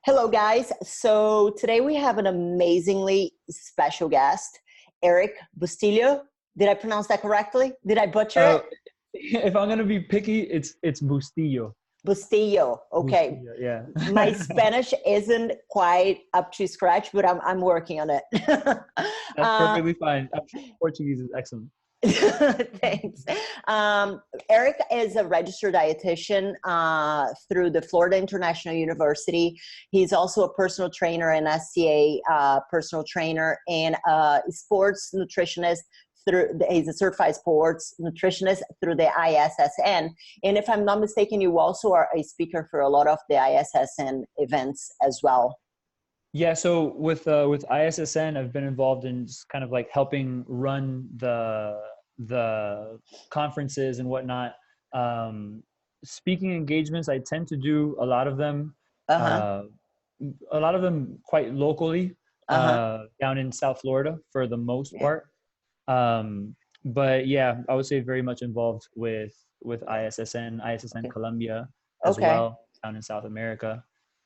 Hello, guys. So today we have an amazingly special guest, Erik Bustillo. Did I pronounce that correctly? Did I butcher it? If I'm gonna be picky, it's Bustillo. Bustillo. Okay. Bustillo, yeah. My Spanish isn't quite up to scratch, but I'm working on it. That's perfectly fine. I'm sure Portuguese is excellent. Thanks. Erik is a registered dietitian through the Florida International University. He's also a personal trainer and SCA personal trainer and sports nutritionist. He's a certified sports nutritionist through the ISSN. And if I'm not mistaken, you also are a speaker for a lot of the ISSN events as well. Yeah, so with ISSN, I've been involved in just kind of like helping run the conferences and whatnot. Speaking engagements, I tend to do a lot of them. Uh-huh. A lot of them quite locally, Uh-huh. down in South Florida for the most Yeah. part. But yeah, I would say very much involved with ISSN Okay. Colombia as Okay. well, down in South America.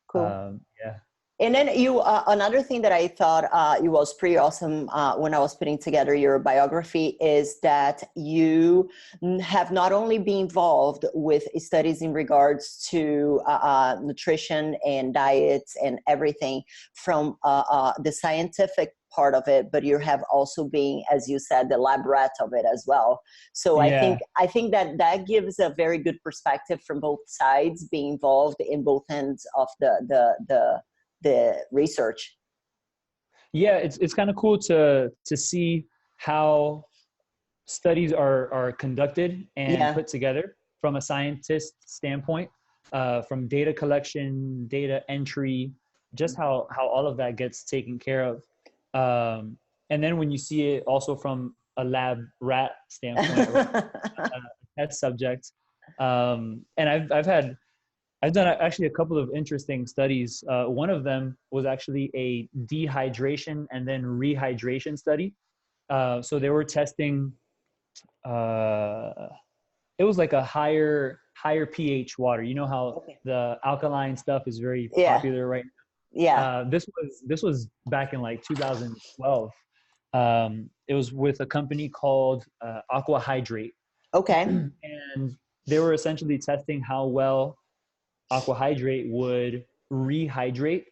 Cool. Yeah. And then you, another thing that I thought it was pretty awesome when I was putting together your biography is that you have not only been involved with studies in regards to nutrition and diets and everything from the scientific part of it, but you have also been, as you said, the lab rat of it as well. So Yeah. I think that gives a very good perspective from both sides, being involved in both ends of the research. Yeah, it's kind of cool to see how studies are conducted and Yeah. put together from a scientist standpoint, from data collection, data entry, just how all of that gets taken care of. Um, and then when you see it also from a lab rat standpoint, right, test subject. And I've done actually a couple of interesting studies. One of them was actually a dehydration and then rehydration study. So they were testing. Uh, it was like a higher pH water. You know how Okay. the alkaline stuff is very Yeah. popular right Yeah. now. This was back in like 2012. It was with a company called Aqua Hydrate, Okay. and they were essentially testing how well Aqua Hydrate would rehydrate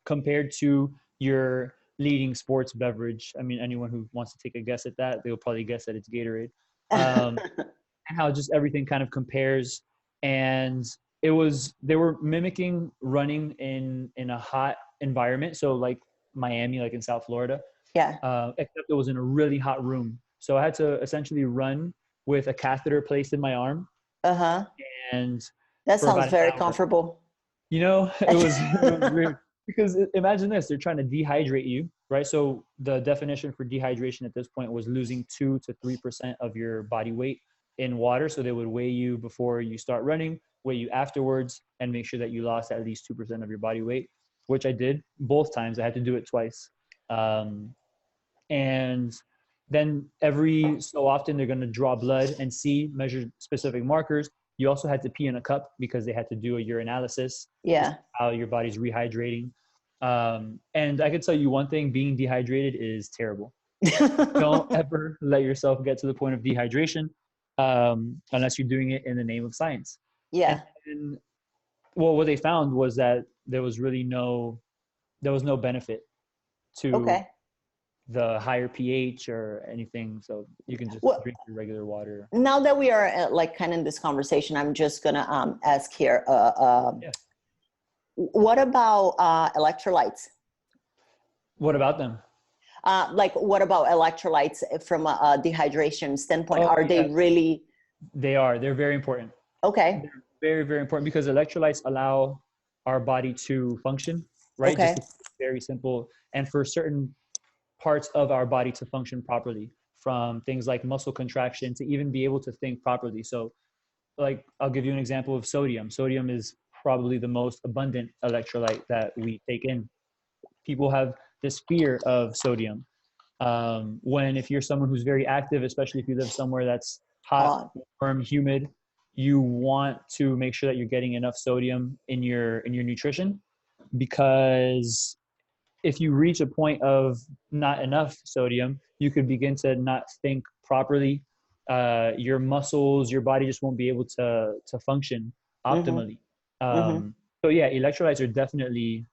compared to your leading sports beverage. I mean, anyone who wants to take a guess at that, they'll probably guess that it's Gatorade. And how just everything kind of compares. And they were mimicking running in a hot environment. So like Miami, like in South Florida, Yeah. except it was in a really hot room. So I had to essentially run with a catheter placed in my arm Uh-huh. and That for sounds about an very hour. comfortable. It was weird because imagine this, they're trying to dehydrate you, right? So the definition for dehydration at this point was losing 2 to 3% of your body weight in water. So they would weigh you before you start running, weigh you afterwards, and make sure that you lost at least 2% of your body weight, which I did both times. I had to do it twice. And then every so often they're going to draw blood and measure specific markers. You also had to pee in a cup because they had to do a urinalysis to see Yeah. how your body's rehydrating. And I could tell you one thing: being dehydrated is terrible. Don't ever let yourself get to the point of dehydration, unless you're doing it in the name of science. And, Yeah. and well, what they found was that there was no benefit to Okay. the higher pH or anything. So you can just Well, drink your regular water. now that we are like kind of in this conversation, I'm just gonna ask here. Yeah. What about electrolytes? What about them? Like, what about electrolytes from a dehydration standpoint? Oh, Are they yes, really they are. They're very important. okay? They're very, very important because electrolytes allow our body to function, right? Just to Okay. keep it very simple. And for certain parts of our body to function properly, from things like muscle contraction to even be able to think properly. So, like, I'll give you an example of sodium. Sodium is probably the most abundant electrolyte that we take in. People have this fear of sodium. When if you're someone who's very active, especially if you live somewhere that's hot, Hot. warm, humid, you want to make sure that you're getting enough sodium in your nutrition. because if you reach a point of not enough sodium, you could begin to not think properly. Your muscles, your body just won't be able to function Mm-hmm. optimally. Mm-hmm. So yeah, electrolytes are definitely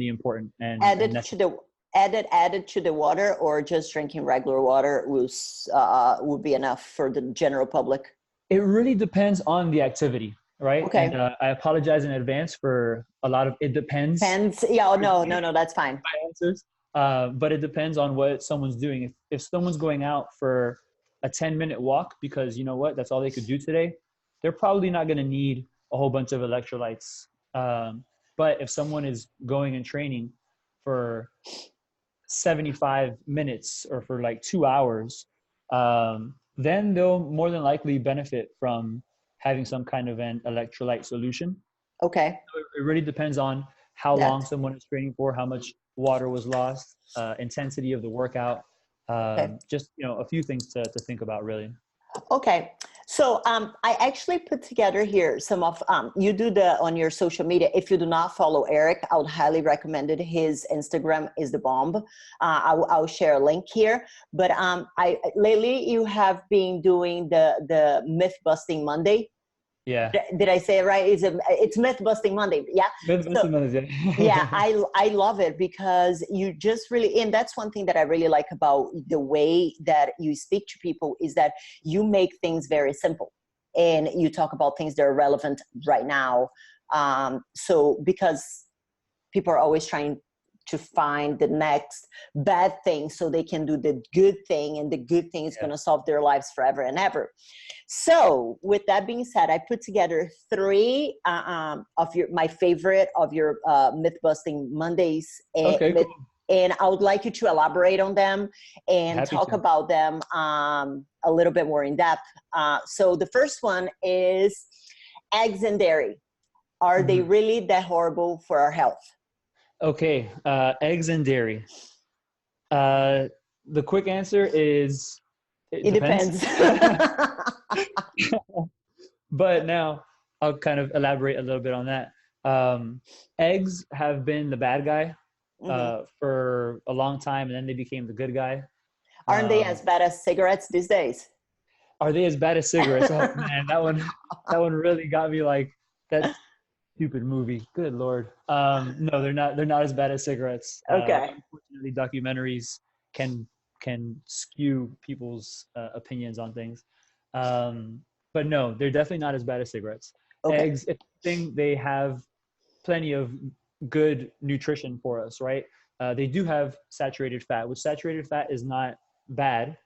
important and Added to necessary. the added to the water, or just drinking regular water would be enough for the general public. It really depends on the activity, right? And Okay. I apologize in advance for a lot of it depends Depends. Yeah. Oh, no, no, no. That's fine. answers. But it depends on what someone's doing. If someone's going out for a 10-minute walk because you know what, that's all they could do today, they're probably not going to need a whole bunch of electrolytes. But if someone is going and training for 75 minutes or for like 2 hours, then they'll more than likely benefit from having some kind of an electrolyte solution. Okay. So it really depends on how long That. someone is training for, how much water was lost, intensity of the workout, Okay. just a few things to think about really. Okay. So I actually put together here some of you do the on your social media. If you do not follow Erik, I would highly recommend it. His Instagram is the bomb. I'll share a link here. But I lately you have been doing the myth busting Monday. Yeah. Did I say it right? It's myth busting Monday? Yeah. So yeah, Yeah. I love it because you just really, and that's one thing that I really like about the way that you speak to people is that you make things very simple and you talk about things that are relevant right now. So because people are always trying to find the next bad thing so they can do the good thing, and the good thing is Yeah. going to solve their lives forever and ever. So with that being said, I put together three of my favorite of your myth busting Mondays, Okay, cool. and I would like you to elaborate on them and Happy talk to. about them a little bit more in depth. So the first one is eggs and dairy. Are they Mhm. really that horrible for our health? Okay, eggs and dairy. Uh, the quick answer is it It depends. depends. But now I'll kind of elaborate a little bit on that. Um, Eggs have been the bad guy Hmm. for a long time, and then they became the good guy. Aren't they as Um, bad as cigarettes these days? are they as bad as cigarettes? Oh man, that one really got me. Like that stupid movie. Good lord. No, they're not. They're not as bad as cigarettes. Okay. Unfortunately, documentaries can skew people's opinions on things. Um, but no, they're definitely not as bad as cigarettes. Okay. Eggs, if anything, they have plenty of good nutrition for us, right? They do have saturated fat, which saturated fat is not bad.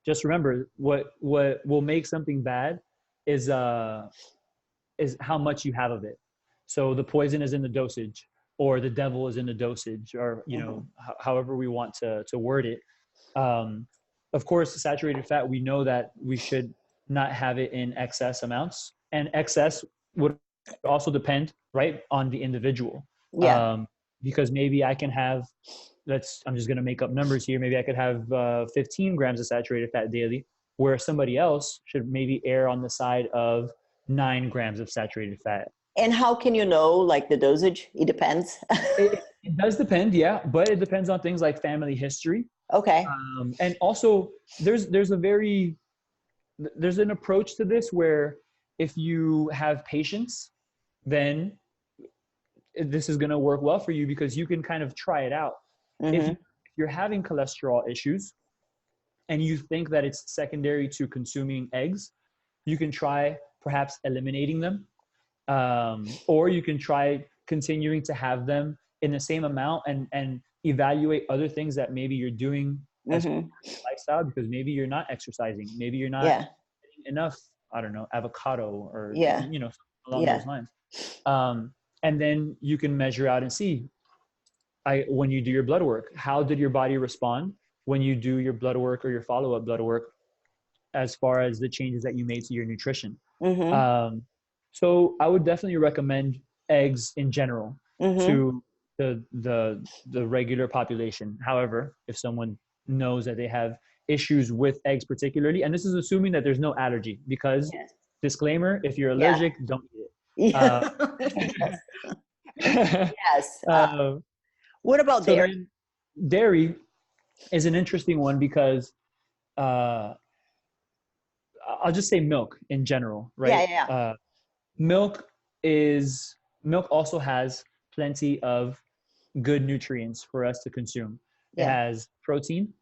Just remember, what will make something bad is how much you have of it. So the poison is in the dosage, or the devil is in the dosage, or Hmm. however we want to word it. Um, of course, saturated fat, we know that we should not have it in excess amounts, and excess would also depend, right, on the individual. Yeah. Um, because maybe I can have, I'm just going to make up numbers here. Maybe I could have 15 grams of saturated fat daily, where somebody else should maybe err on the side of 9 grams of saturated fat. And how can you know, like, the dosage? It depends. It does depend, yeah, but it depends on things like family history. Okay. And also, there's there's an approach to this where if you have patience, then this is going to work well for you because you can kind of try it out. If Hmm. you're having cholesterol issues and you think that it's secondary to consuming eggs, you can try perhaps eliminating them, or you can try continuing to have them in the same amount and evaluate other things that maybe you're doing as part Hmm. of your lifestyle, because maybe you're not exercising, maybe you're not Yeah. getting enough, I don't know, avocado or Yeah. along Yeah. those lines. And then you can measure out and see, when you do your blood work, how did your body respond when you do your blood work or your follow-up blood work, as far as the changes that you made to your nutrition. Hmm. Um, so I would definitely recommend eggs in general Hmm. to the regular population. However, if someone knows that they have issues with eggs particularly, and this is assuming that there's no allergy, because Yes. disclaimer, if you're Yeah. allergic, don't eat it. Yeah. Uh, Yes. Yes. uh, What about so dairy? then dairy is an interesting one because uh, I'll just say milk in general, Yeah, right? yeah, yeah. Milk milk also has plenty of good nutrients for us to consume. It Yeah. has protein.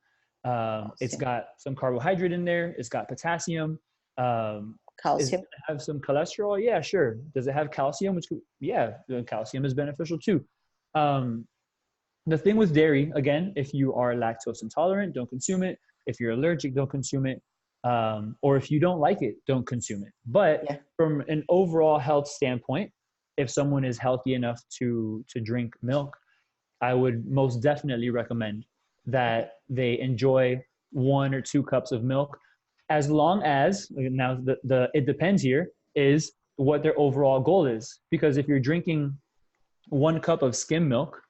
It's Calcium. got some carbohydrate in there. It's got potassium. Is it Calcium. gonna have some cholesterol? Yeah, sure. Does it have calcium? Yeah, the calcium is beneficial too. Um, the thing with dairy, again, if you are lactose intolerant, don't consume it. If you're allergic, don't consume it. Or if you don't like it, don't consume it. But Yeah. from an overall health standpoint, if someone is healthy enough to drink milk, I would most definitely recommend Okay. that they enjoy 1 or 2 cups of milk, as long as now the it depends here is what their overall goal is. Because if you're drinking 1 cup of skim milk,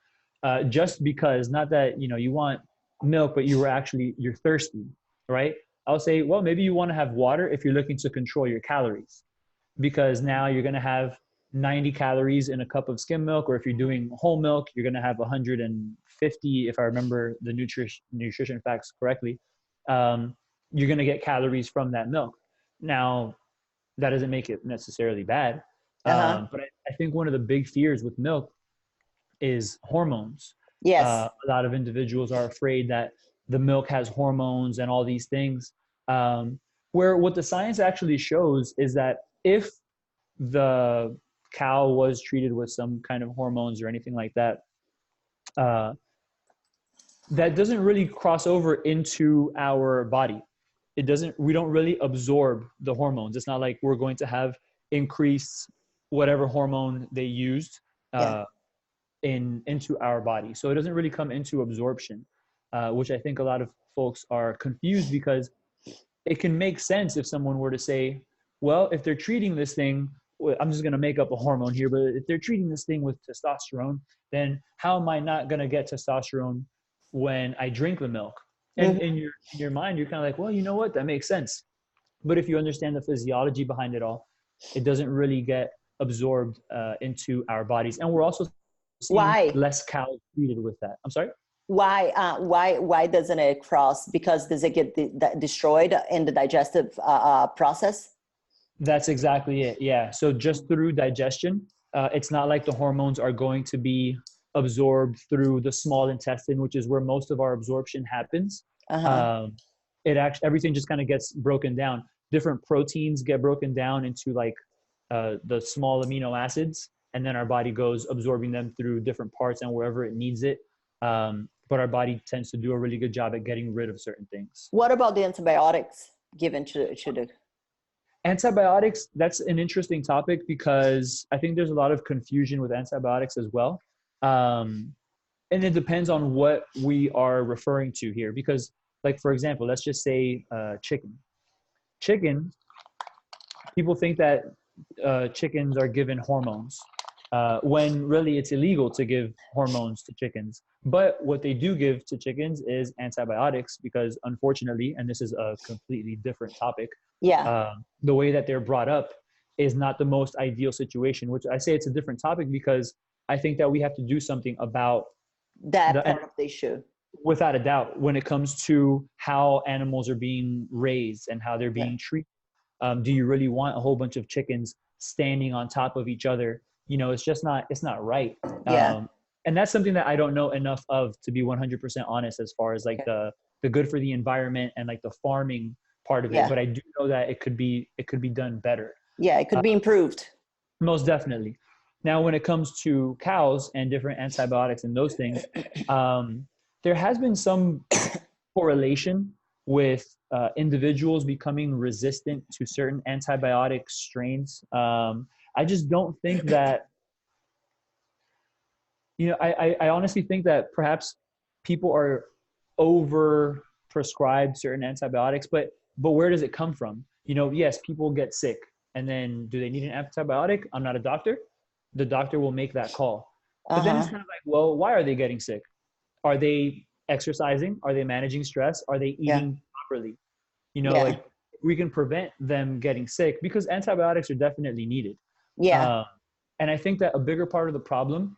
just because not that you want milk, but you're thirsty, right? I'll say, well, maybe you want to have water if you're looking to control your calories, because now you're going to have 90 calories in a cup of skim milk, or if you're doing whole milk, you're going to have 150, if I remember the nutrition facts correctly. Um, you're going to get calories from that milk. Now, that doesn't make it necessarily bad. Uh-huh. But I think one of the big fears with milk is hormones. Yes. A lot of individuals are afraid that the milk has hormones and all these things. Um, where what the science actually shows is that if the cow was treated with some kind of hormones or anything like that, uh, that doesn't really cross over into our body. It doesn't. We don't really absorb the hormones. It's not like we're going to have increased whatever hormone they used Yeah. uh, into our body. So it doesn't really come into absorption, which I think a lot of folks are confused, because it can make sense if someone were to say, well, if they're treating this thing, I'm just going to make up a hormone here, but if they're treating this thing with testosterone, then how am I not going to get testosterone when I drink the milk? And Hmm. in your mind, you're kind of like, well, you know what? That makes sense. But if you understand the physiology behind it all, it doesn't really get absorbed into our bodies. And we're also seeing Why? less cows treated with that. I'm sorry? Why doesn't it cross? Because does it get destroyed in the digestive process? That's exactly it. Yeah. So just through digestion, it's not like the hormones are going to be absorbed through the small intestine, which is where most of our absorption happens. Uh-huh. Um, it actually everything just kind of gets broken down. Different proteins get broken down into like the small amino acids, and then our body goes absorbing them through different parts and wherever it needs it. But our body tends to do a really good job at getting rid of certain things. What about the antibiotics given to the? Antibiotics, that's an interesting topic, because I think there's a lot of confusion with antibiotics as well. Um, and it depends on what we are referring to here. Because, like, for example, let's just say chicken. Chicken, people think that chickens are given hormones, when really it's illegal to give hormones to chickens. But what they do give to chickens is antibiotics, because unfortunately, and this is a completely different topic, Yeah, the way that they're brought up is not the most ideal situation, which I say it's a different topic because I think that we have to do something about that and part of the issue. without a doubt, when it comes to how animals are being raised and how they're Yeah, being treated. Do you really want a whole bunch of chickens standing on top of each other? It's not right. yeah, And that's something that I don't know enough of, to be 100% honest, as far as like yeah, the good for the environment and like the farming part of it. yeah, But I do know that it could be done better. yeah. It Uh, could be improved. Most definitely. Now, when it comes to cows and different antibiotics and those things, um, there has been some correlation with individuals becoming resistant to certain antibiotic strains. I just don't think that, I honestly think that perhaps people are over prescribed certain antibiotics, but where does it come from? Yes, people get sick, and then do they need an antibiotic? I'm not a doctor. The doctor will make that call. But then it's Uh-huh. kind of like, well, why are they getting sick? Are they exercising? Are they managing stress? Are they Yeah, eating properly? yeah, Like, we can prevent them getting sick, because antibiotics are definitely needed. yeah. Um, And I think that a bigger part of the problem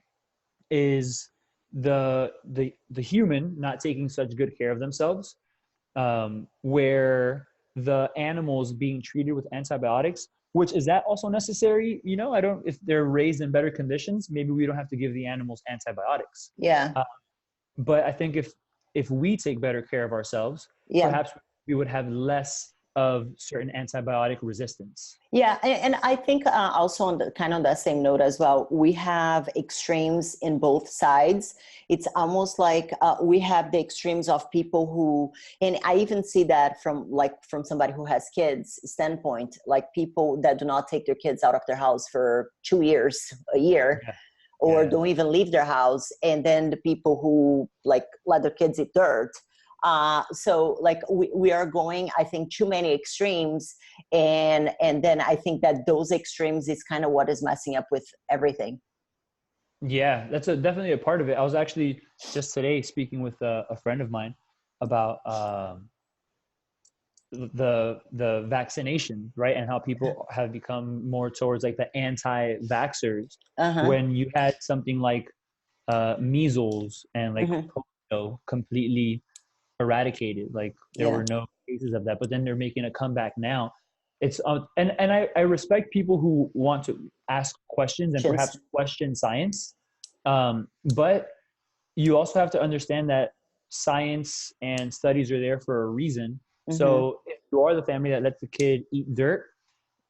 is the human not taking such good care of themselves, where the animals being treated with antibiotics, which is that also necessary? You know, I don't, if they're raised in better conditions, maybe we don't have to give the animals antibiotics. Yeah. But I think if we take better care of ourselves, Yeah. perhaps we would have less of certain antibiotic resistance. Yeah, and I think also on the kind of that same note as well, we have extremes in both sides. It's almost like we have the extremes of people who, and I even see that from somebody who has kids standpoint, like people that do not take their kids out of their house for 2 years, a year. Yeah. Or Yeah. don't even leave their house, and then the people who like let their kids eat dirt. So like we are going, I think, too many extremes, and then I think that those extremes is kind of what is messing up with everything. Yeah, that's definitely a part of it. I was actually just today speaking with a friend of mine about the vaccination, right? And how people have become more towards like the anti-vaxxers when you had something like measles and like polio completely eradicated. Like there were no cases of that, but then they're making a comeback now. It's and I respect people who want to ask questions and perhaps question science, but you also have to understand that science and studies are there for a reason. So if you are the family that lets the kid eat dirt,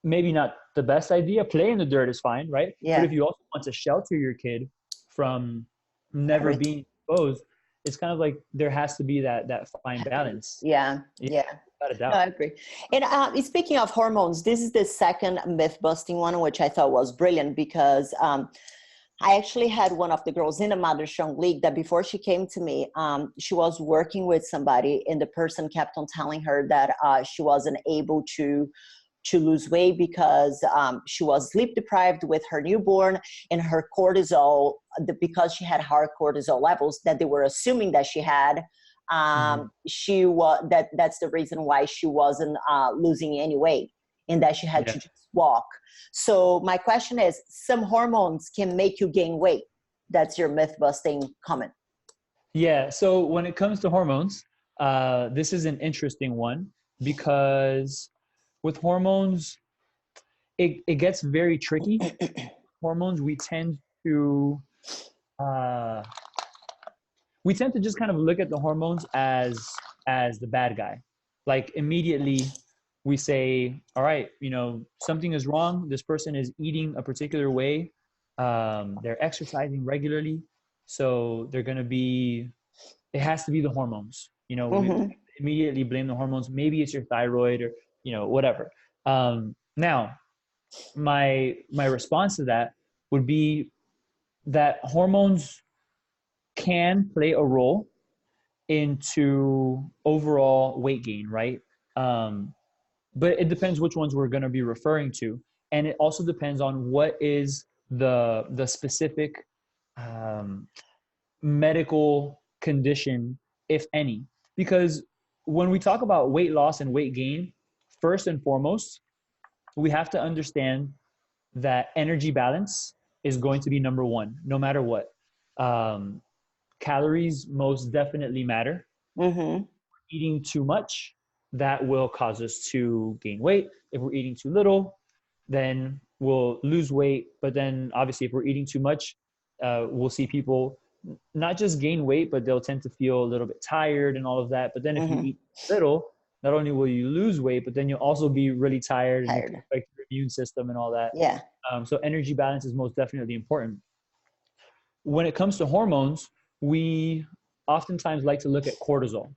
maybe not the best idea. Play in the dirt is fine, right? Yeah. But if you also want to shelter your kid from never being exposed, it's kind of like there has to be that fine balance. Yeah. Without a doubt. No, I agree. And speaking of hormones, this is the second myth busting one, which I thought was brilliant because I actually had one of the girls in the Mother Strong League that before she came to me, she was working with somebody, and the person kept on telling her that she wasn't able to lose weight because she was sleep deprived with her newborn, and her cortisol, because she had high cortisol levels that they were assuming that she had, that's the reason why she wasn't losing any weight, and that she had to just walk. So my question is, some hormones can make you gain weight. That's your myth busting comment. Yeah. So when it comes to hormones, this is an interesting one because with hormones, it gets very tricky. Hormones, we tend to just kind of look at the hormones as the bad guy. Like immediately we say, all right, you know, something is wrong. This person is eating a particular way. They're exercising regularly. So they're going to be, it has to be the hormones. You know, we immediately blame the hormones. Maybe it's your thyroid or, you know, whatever. Now, my response to that would be that hormones can play a role into overall weight gain, right? But it depends which ones we're going to be referring to, and it also depends on what is the specific medical condition, if any. Because when we talk about weight loss and weight gain, first and foremost, we have to understand that energy balance is going to be number one, no matter what. Calories most definitely matter. Eating too much, that will cause us to gain weight. If we're eating too little, then we'll lose weight. But then obviously if we're eating too much, we'll see people not just gain weight, but they'll tend to feel a little bit tired and all of that. But then if you eat little, not only will you lose weight, but then you'll also be really tired. And it can affect your immune system and all that. Yeah. So energy balance is most definitely important. When it comes to hormones, we oftentimes like to look at cortisol.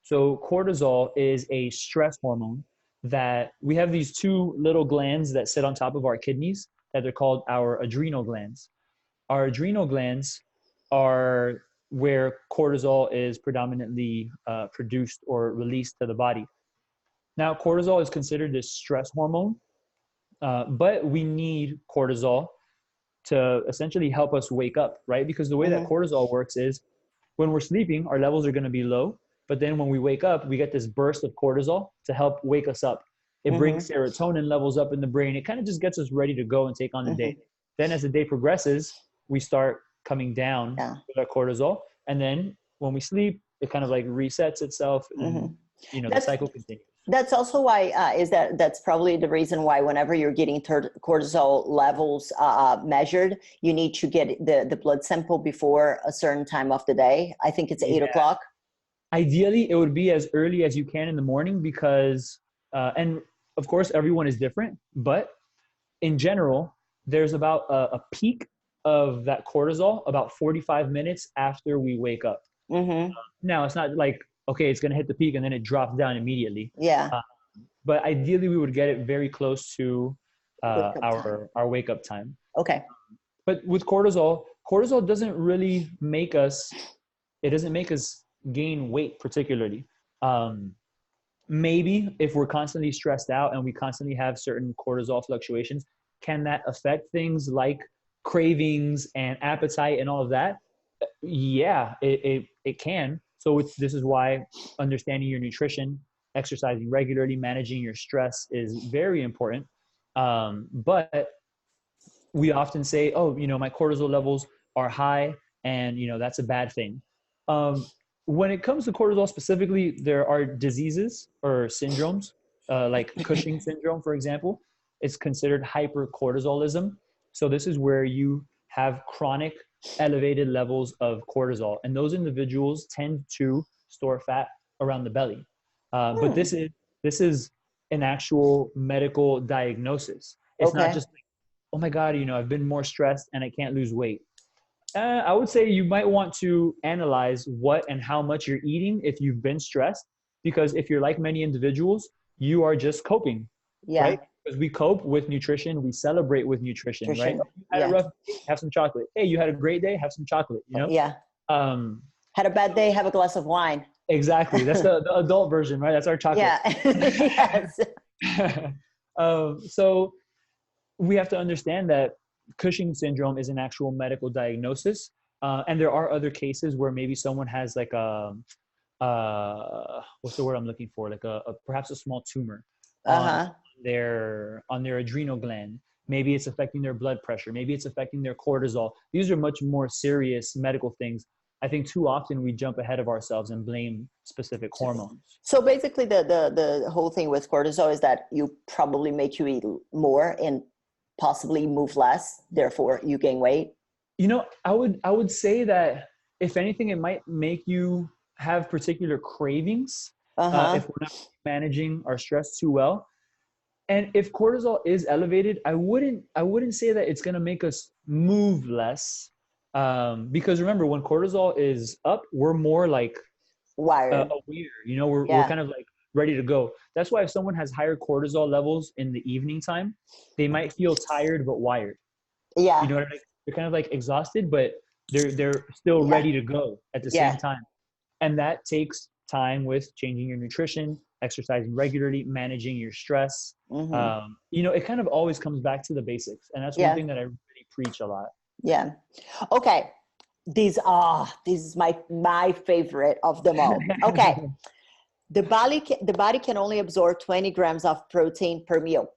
So cortisol is a stress hormone that we have these two little glands that sit on top of our kidneys that are called our adrenal glands. Our adrenal glands are where cortisol is predominantly produced or released to the body. Now, cortisol is considered this stress hormone, but we need cortisol to essentially help us wake up, right? Because the way that cortisol works is when we're sleeping, our levels are going to be low. But then when we wake up, we get this burst of cortisol to help wake us up. It brings serotonin levels up in the brain. It kind of just gets us ready to go and take on the day. Then as the day progresses, we start coming down with our cortisol. And then when we sleep, it kind of like resets itself, and you know, the cycle continues. That's also why that's probably the reason why whenever you're getting cortisol levels measured, you need to get the blood sample before a certain time of the day. I think it's 8 o'clock. Ideally, it would be as early as you can in the morning because, and of course, everyone is different, but in general, there's about a peak of that cortisol about 45 minutes after we wake up. Now, it's not like, okay, it's going to hit the peak and then it drops down immediately. Yeah. But ideally, we would get it very close to our wake up time. Okay. But with cortisol doesn't really make us, it doesn't make us gain weight particularly. Maybe if we're constantly stressed out and we constantly have certain cortisol fluctuations, can that affect things like cravings and appetite and all of that? Yeah, it can. So this is why understanding your nutrition, exercising regularly, managing your stress is very important. But we often say, oh, you know, my cortisol levels are high and, you know, that's a bad thing. When it comes to cortisol specifically, there are diseases or syndromes, like Cushing syndrome, for example. It's considered hypercortisolism. So this is where you have chronic elevated levels of cortisol, and those individuals tend to store fat around the belly. But this is an actual medical diagnosis. It's not just like, oh my God, you know, I've been more stressed and I can't lose weight. I would say you might want to analyze what and how much you're eating if you've been stressed, because if you're like many individuals, you are just coping, right? Because we cope with nutrition, we celebrate with nutrition, right? Oh, you had a rough day, have some chocolate. Hey, you had a great day, have some chocolate, you know? Yeah. Had a bad day, have a glass of wine. Exactly. That's the adult version, right? That's our chocolate. Yeah. Yes. So we have to understand that Cushing syndrome is an actual medical diagnosis. And there are other cases where maybe someone has like what's the word I'm looking for? Like perhaps a small tumor on their adrenal gland. Maybe it's affecting their blood pressure. Maybe it's affecting their cortisol. These are much more serious medical things. I think too often we jump ahead of ourselves and blame specific hormones. So basically the whole thing with cortisol is that you probably make you eat more and possibly move less, therefore you gain weight. You know, I would say that if anything, it might make you have particular cravings if we're not managing our stress too well. And if cortisol is elevated, I wouldn't say that it's going to make us move less. Because remember, when cortisol is up, we're more like wired, aware, you know, we're kind of like ready to go. That's why if someone has higher cortisol levels in the evening time, they might feel tired but wired. Yeah. You know what I mean? They're kind of like exhausted, but they're still ready to go at the same time. And that takes time with changing your nutrition, exercising regularly, managing your stress. You know, it kind of always comes back to the basics. And that's one thing that I really preach a lot. Yeah. Okay. This is my favorite of them all. Okay. The body can only absorb 20 grams of protein per meal.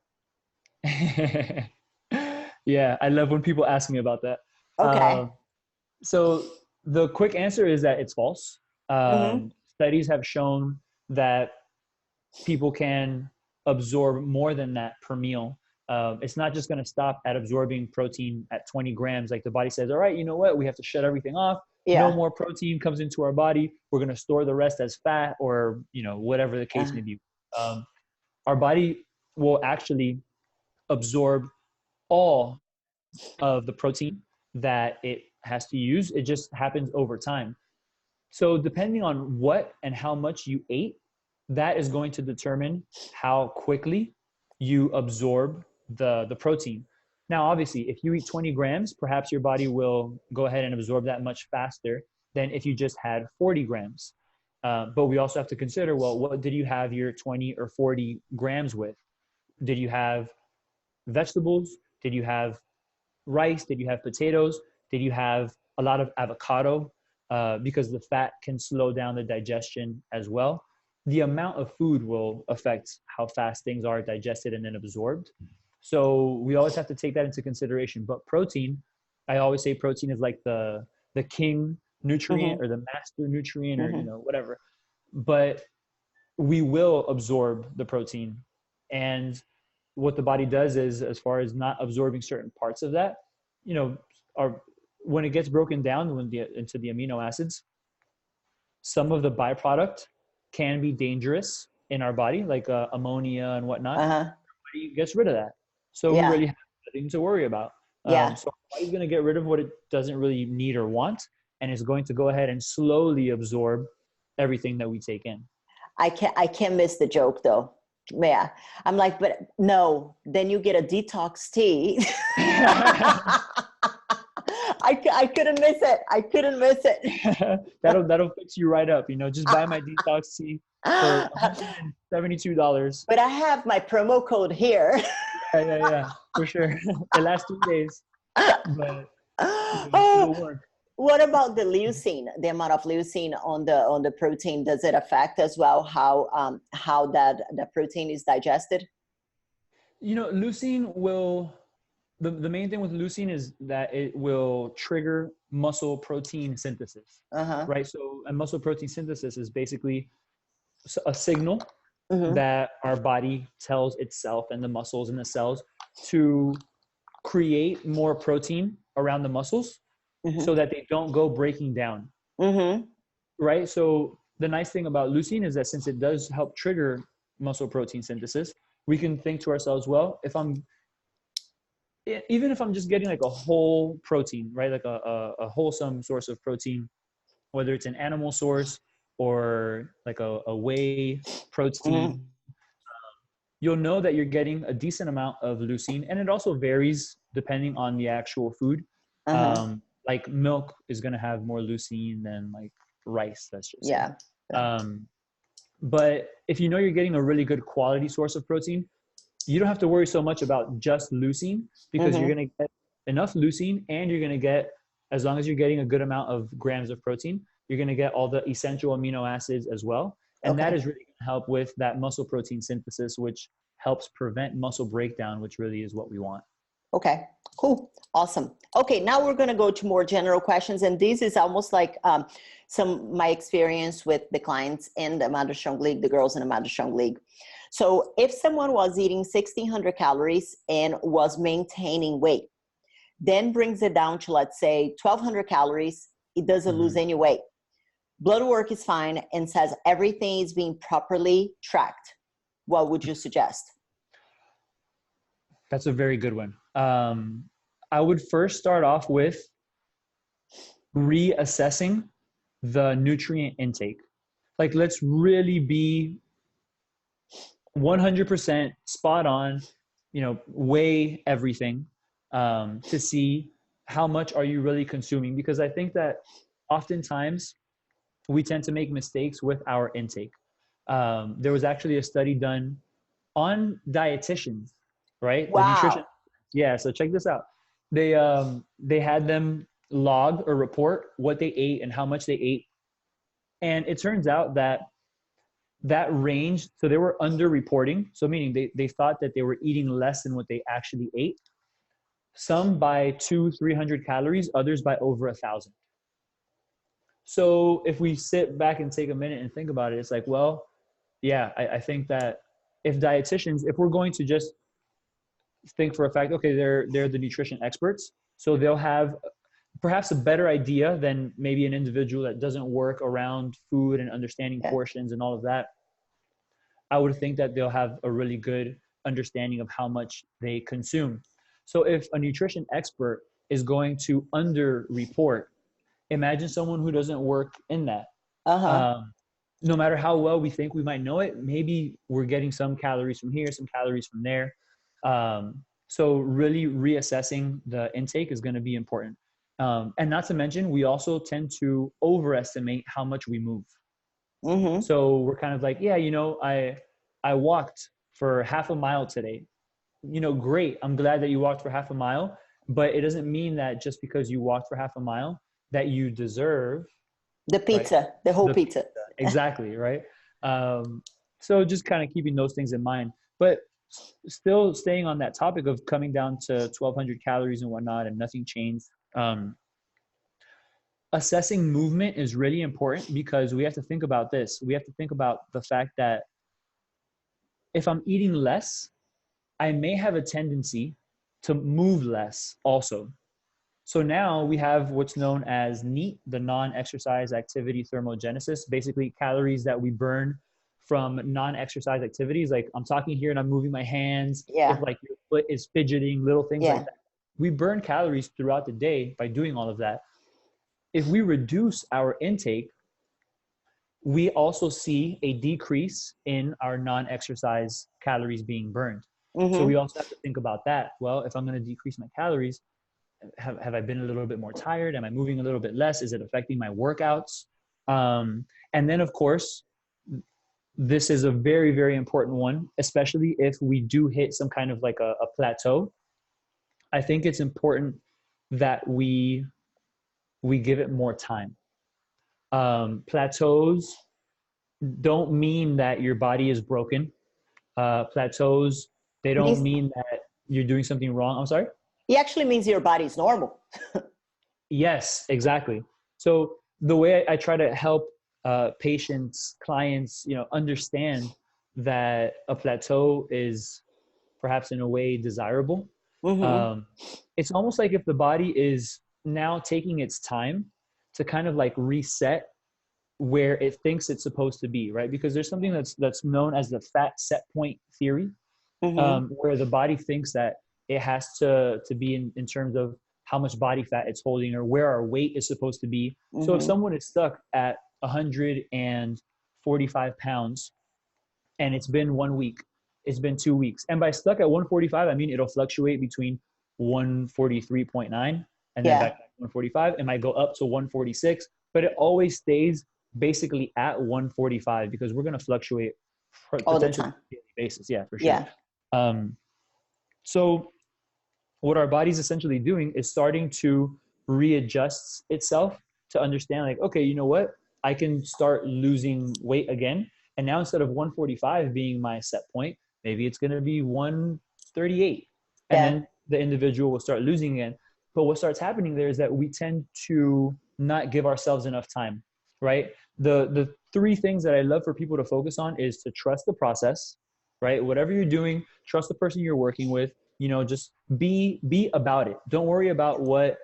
Yeah, I love when people ask me about that. Okay. So the quick answer is that it's false. Studies have shown that people can absorb more than that per meal. It's not just going to stop at absorbing protein at 20 grams. Like the body says, all right, you know what? We have to shut everything off. No more protein comes into our body. We're going to store the rest as fat, or, you know, whatever the case may be. Our body will actually absorb all of the protein that it has to use. It just happens over time. So depending on what and how much you ate, that is going to determine how quickly you absorb the protein. Now, obviously, if you eat 20 grams, perhaps your body will go ahead and absorb that much faster than if you just had 40 grams. But we also have to consider, well, what did you have your 20 or 40 grams with? Did you have vegetables? Did you have rice? Did you have potatoes? Did you have a lot of avocado? Because the fat can slow down the digestion as well. The amount of food will affect how fast things are digested and then absorbed. So we always have to take that into consideration. But protein, I always say protein is like the king nutrient Mm-hmm. or the master nutrient, or, you Mm-hmm. know, whatever. But we will absorb the protein. And what the body does is, as far as not absorbing certain parts of that, you know, are when it gets broken down into the amino acids, some of the byproduct can be dangerous in our body, like ammonia and whatnot. Uh-huh. Body gets rid of that. So we Yeah. really have nothing to worry about. Yeah. So our body's going to get rid of what it doesn't really need or want, and it's going to go ahead and slowly absorb everything that we take in. I can't miss the joke though. Yeah. I'm like, but no, then you get a detox tea. I couldn't miss it. I couldn't miss it. That'll fix you right up. You know, just buy my detox tea for $172. But I have my promo code here. Yeah, for sure. It lasts 3 days, but Oh, it'll work. what about the leucine? The amount of leucine on the protein, does it affect as well how that the protein is digested? You know, leucine will, the main thing with leucine is that it will trigger muscle protein synthesis, Uh-huh. right? So, and muscle protein synthesis is basically a signal Mm-hmm. that our body tells itself and the muscles and the cells to create more protein around the muscles Mm-hmm. so that they don't go breaking down, Mm-hmm. right? So the nice thing about leucine is that since it does help trigger muscle protein synthesis, we can think to ourselves, well, even if I'm just getting like a whole protein, right? Like a wholesome source of protein, whether it's an animal source or like a whey Mm-hmm. protein, you'll know that you're getting a decent amount of leucine. And it also varies depending on the actual food. Uh-huh. Like milk is going to have more leucine than like rice, let's just say. Yeah. Yeah. Um, but if you know you're getting a really good quality source of protein, you don't have to worry so much about just leucine, because you're Mm-hmm. going to get enough leucine, and you're going to get, as long as you're getting a good amount of grams of protein, you're going to get all the essential amino acids as well. And that Okay. is really going to help with that muscle protein synthesis, which helps prevent muscle breakdown, which really is what we want. Okay, cool. Awesome. Okay, now we're going to go to more general questions. And this is almost like my experience with the clients in the Mother Strong League, the girls in the Mother Strong League. So if someone was eating 1,600 calories and was maintaining weight, then brings it down to, let's say, 1,200 calories, it doesn't lose any weight. Blood work is fine and says everything is being properly tracked. What would you suggest? That's a very good one. I would first start off with reassessing the nutrient intake. Like, let's really be 100% spot on, you know, weigh everything to see how much are you really consuming. Because I think that oftentimes we tend to make mistakes with our intake. There was actually a study done on dietitians, right? The nutrition. Wow. Yeah. So check this out. They had them log or report what they ate and how much they ate, and it turns out that that range. So they were underreporting. So meaning they thought that they were eating less than what they actually ate. Some by 200-300 calories, others by over 1,000. So if we sit back and take a minute and think about it, it's like, well, yeah, I think that if dietitians, if we're going to just think for a fact, okay, they're the nutrition experts, so they'll have perhaps a better idea than maybe an individual that doesn't work around food and understanding Yeah. portions and all of that. I would think that they'll have a really good understanding of how much they consume. So if a nutrition expert is going to under-report, imagine someone who doesn't work in that. Uh-huh. No matter how well we think we might know it, maybe we're getting some calories from here, some calories from there. So really reassessing the intake is going to be important. And not to mention, we also tend to overestimate how much we move. Mm-hmm. So we're kind of like, yeah, you know, I walked for half a mile today. You know, great. I'm glad that you walked for half a mile, but it doesn't mean that just because you walked for half a mile that you deserve, The right, pizza, the whole the pizza. pizza. Exactly, right? So just kind of keeping those things in mind. But still staying on that topic of coming down to 1,200 calories and whatnot, and nothing changed. Assessing movement is really important because we have to think about this. We have to think about the fact that if I'm eating less, I may have a tendency to move less also. So now we have what's known as NEAT, the non-exercise activity thermogenesis, basically calories that we burn from non-exercise activities. Like I'm talking here and I'm moving my hands. Yeah. If like your foot is fidgeting, little things Yeah. like that. We burn calories throughout the day by doing all of that. If we reduce our intake, we also see a decrease in our non-exercise calories being burned. So we also have to think about that. Well, if I'm going to decrease my calories, have I been a little bit more tired? Am I moving a little bit less? Is it affecting my workouts? And then, of course, this is a very, very important one, especially if we do hit some kind of like a plateau. I think it's important that we give it more time. Plateaus don't mean that your body is broken. Plateaus, they don't mean that you're doing something wrong. I'm sorry? It actually means your body's normal. Yes, exactly. So the way I try to help patients, clients, understand that a plateau is perhaps in a way desirable. It's almost like if the body is now taking its time to kind of like reset where it thinks it's supposed to be, right? Because there's something that's known as the fat set point theory, where the body thinks that it has to be in terms of how much body fat it's holding or where our weight is supposed to be. So if someone is stuck at 145 pounds and it's been 1 week, it's been 2 weeks, and by stuck at 145, I mean it'll fluctuate between 143.9 and then back to 145. It might go up to 146, but it always stays basically at 145 because we're going to fluctuate all the time. daily basis. Yeah, for sure. So what our body's essentially doing is starting to readjust itself to understand like, okay, you know what? I can start losing weight again. And now instead of 145 being my set point, maybe it's going to be 138. And then the individual will start losing again. But what starts happening there is that we tend to not give ourselves enough time, right? The three things that I love for people to focus on is to trust the process, right? Whatever you're doing, trust the person you're working with, just be about it. Don't worry about what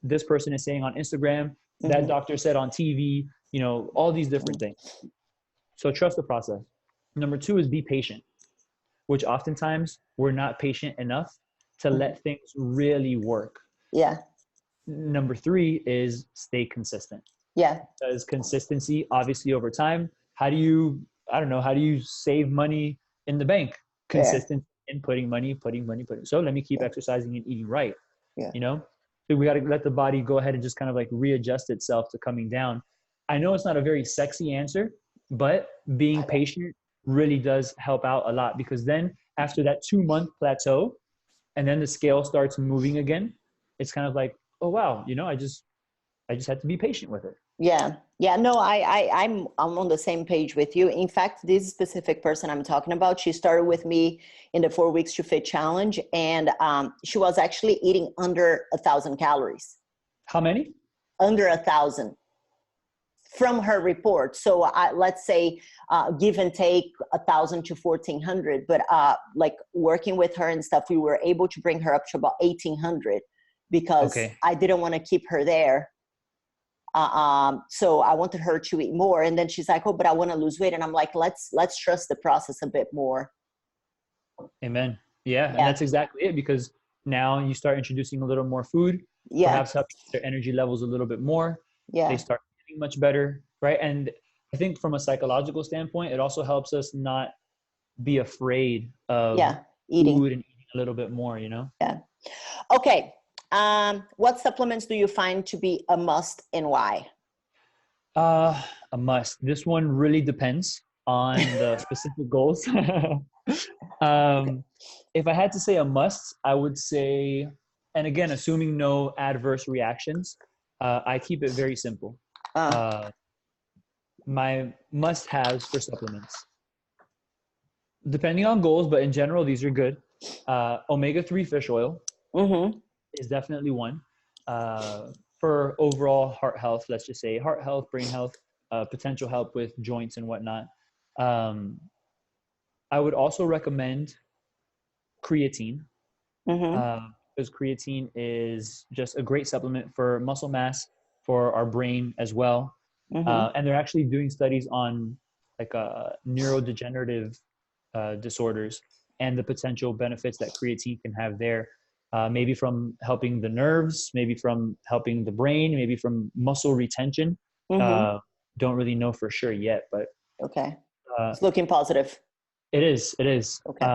this person is saying on Instagram, that doctor said on TV, all these different things. So trust the process. Number two is be patient, which oftentimes we're not patient enough to let things really work. Yeah. Number three is stay consistent. Yeah. Because consistency, obviously over time, how do you save money in the bank? Consistent in putting money. So let me keep exercising and eating right. So we got to let the body go ahead and just kind of like readjust itself to coming down. I know it's not a very sexy answer, but being patient really does help out a lot, because then after that 2-month plateau and then the scale starts moving again, it's kind of like, oh wow, I just had to be patient with it. Yeah. No, I'm on the same page with you. In fact, this specific person I'm talking about, she started with me in the 4 weeks to fit challenge, and she was actually eating under 1,000 calories. How many? Under 1,000 from her report. So let's say give and take 1,000 to 1,400, but like working with her and stuff, we were able to bring her up to about 1,800 because I didn't want to keep her there. So I wanted her to eat more. And then she's like, oh, but I want to lose weight. And I'm like, let's trust the process a bit more. Amen. Yeah. And that's exactly it, because now you start introducing a little more food, perhaps help their energy levels a little bit more. They start eating much better. Right. And I think from a psychological standpoint, it also helps us not be afraid of eating food and eating a little bit more, Yeah. Okay. What supplements do you find to be a must and why? A must. This one really depends on the specific goals. If I had to say a must, I would say, and again, assuming no adverse reactions, I keep it very simple. My must-haves for supplements: depending on goals, but in general, these are good. Omega-3 fish oil Mm-hmm. is definitely one. Uh, for overall heart health, let's just say heart health, brain health, potential help with joints and whatnot. Um, I would also recommend creatine, Mm-hmm. because creatine is just a great supplement for muscle mass, for our brain as well. Mm-hmm. And they're actually doing studies on like neurodegenerative disorders and the potential benefits that creatine can have there. Maybe from helping the nerves, maybe from helping the brain, maybe from muscle retention. Mm-hmm. Uh, don't really know for sure yet, but Okay. uh, It's looking positive. it is. It is. Okay.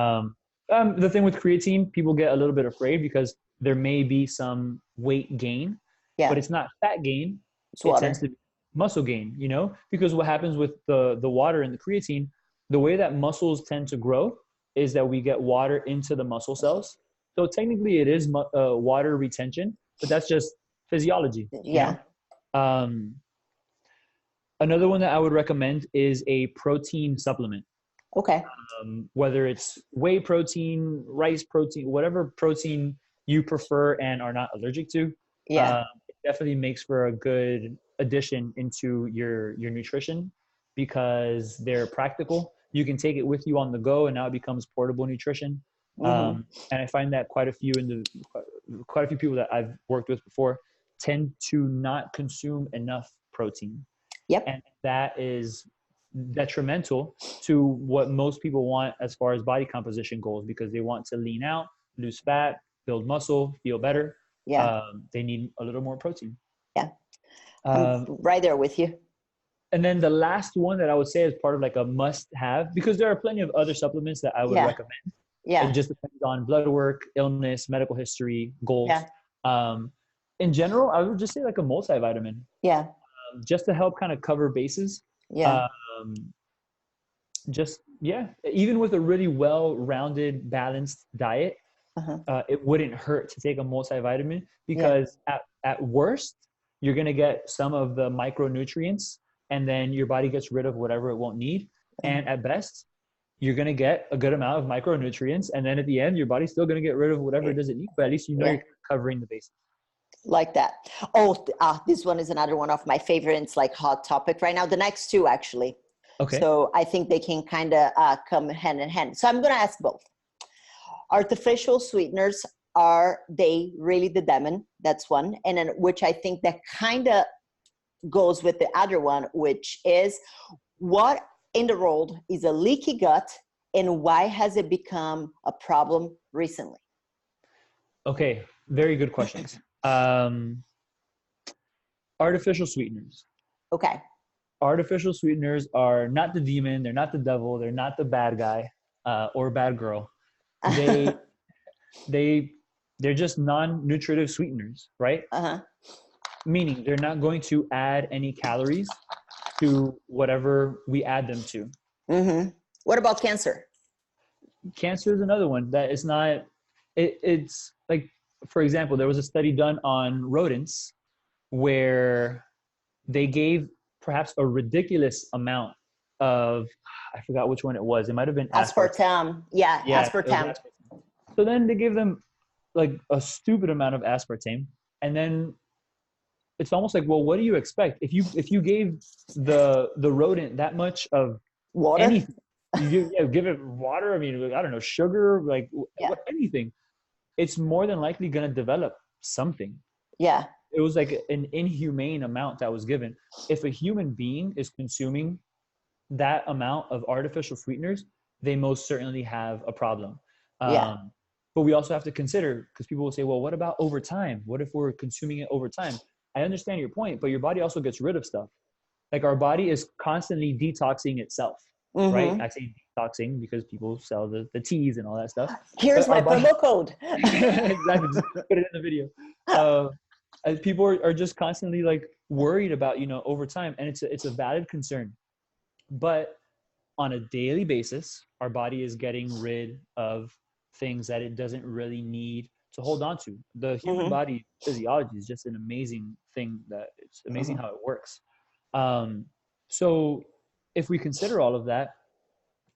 The thing with creatine, people get a little bit afraid because there may be some weight gain, but Yeah. it's not fat gain. It's It tends water. to be muscle gain, you know, because what happens with the water and the creatine, the way that muscles tend to grow is that we get water into the muscle cells. So technically it is water retention, but that's just physiology, you know? Yeah. Um, Another one that I would recommend is a protein supplement, Okay. whether it's whey protein, rice protein, whatever protein you prefer and are not allergic to. Yeah. It definitely makes for a good addition into your nutrition because they're practical. You can take it with you on the go, and now it becomes portable nutrition. Mm-hmm. And I find that quite a few people that I've worked with before tend to not consume enough protein, Yep. and that is detrimental to what most people want as far as body composition goals, because they want to lean out, lose fat, build muscle, feel better. Yeah. They need a little more protein. Yeah. I'm um, right there with you. and then the last one that I would say is part of like a must have, because there are plenty of other supplements that I would Yeah. recommend. It Yeah. just depends on blood work, illness, medical history, goals. Yeah. um, in general, I would just say like a multivitamin, Yeah. just to help kind of cover bases. Yeah. um, just yeah, even with a really well-rounded balanced diet, Uh-huh. it wouldn't hurt to take a multivitamin, Yeah. because at worst you're going to get some of the micronutrients, and then your body gets rid of whatever it won't need. Uh-huh. And at best you're going to get a good amount of micronutrients, and then at the end your body's still going to get rid of whatever it doesn't need, but at least you know Yeah. you're covering the bases. Like that. Oh, this one is another one of my favorites, like hot topic right now. The next two, actually. Okay. So I think they can kind of come hand in hand. So I'm going to ask both. Artificial sweeteners, are they really the demon? That's one. And then, which I think that kind of goes with the other one, which is, what in the world is a leaky gut, and why has it become a problem recently? Okay, very good questions. Artificial sweeteners. Okay. Artificial sweeteners are not the demon. They're not the devil. They're not the bad guy or bad girl. They they they're just non-nutritive sweeteners, right? Uh-huh. Meaning they're not going to add any calories to whatever we add them to. Mm-hmm. What about cancer? Cancer is another one that is not. It's like, for example, there was a study done on rodents where they gave perhaps a ridiculous amount of, I forgot which one it was. It might have been aspartame. Aspartame. Yeah, Yeah, it was aspartame. aspartame. So then they gave them like a stupid amount of aspartame, and then it's almost like, well, what do you expect if you gave the rodent that much of Water? anything? Give it water. I mean, I don't know, sugar, like Yeah. anything. It's more than likely going to develop something. Yeah. It was like an inhumane amount that was given. If a human being is consuming that amount of artificial sweeteners, they most certainly have a problem. Yeah. But we also have to consider, because people will say, well, what about over time? What if we're consuming it over time? I understand your point, but your body also gets rid of stuff. Like, our body is constantly detoxing itself, right? Mm-hmm. I say detoxing because people sell the teas and all that stuff. Here's But my promo code. exactly, just put it in the video. And people are just constantly like worried about, over time, and it's a valid concern. But on a daily basis, our body is getting rid of things that it doesn't really need to hold on to. The human Mm-hmm. body physiology is just an amazing thing, that it's amazing Mm-hmm. how it works. So if we consider all of that,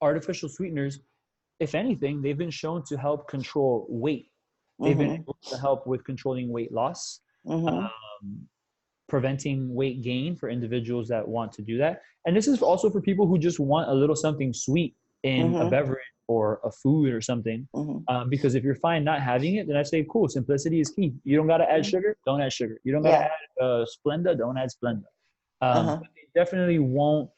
artificial sweeteners if anything, they've been shown to help control weight. They've been able to help with controlling weight loss, preventing weight gain for individuals that want to do that. And this is also for people who just want a little something sweet in a beverage or a food or something. Because if you're fine not having it, then I say, cool, simplicity is key. You don't got to add sugar, don't add sugar. You don't got to add Splenda, don't add Splenda. But they definitely won't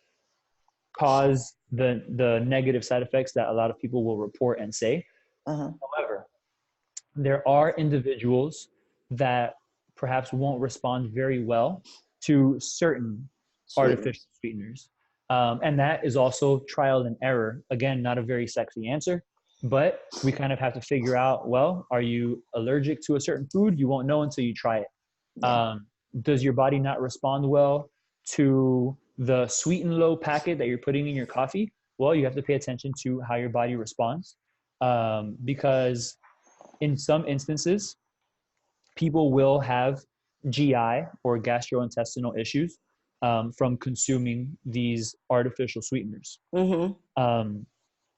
cause the negative side effects that a lot of people will report and say. However, there are individuals that perhaps won't respond very well to certain artificial sweeteners. And that is also trial and error. Again, not a very sexy answer, but we kind of have to figure out, well, are you allergic to a certain food? You won't know until you try it. Does your body not respond well to the sweet and low packet that you're putting in your coffee? Well, you have to pay attention to how your body responds, because in some instances, people will have GI or gastrointestinal issues from consuming these artificial sweeteners,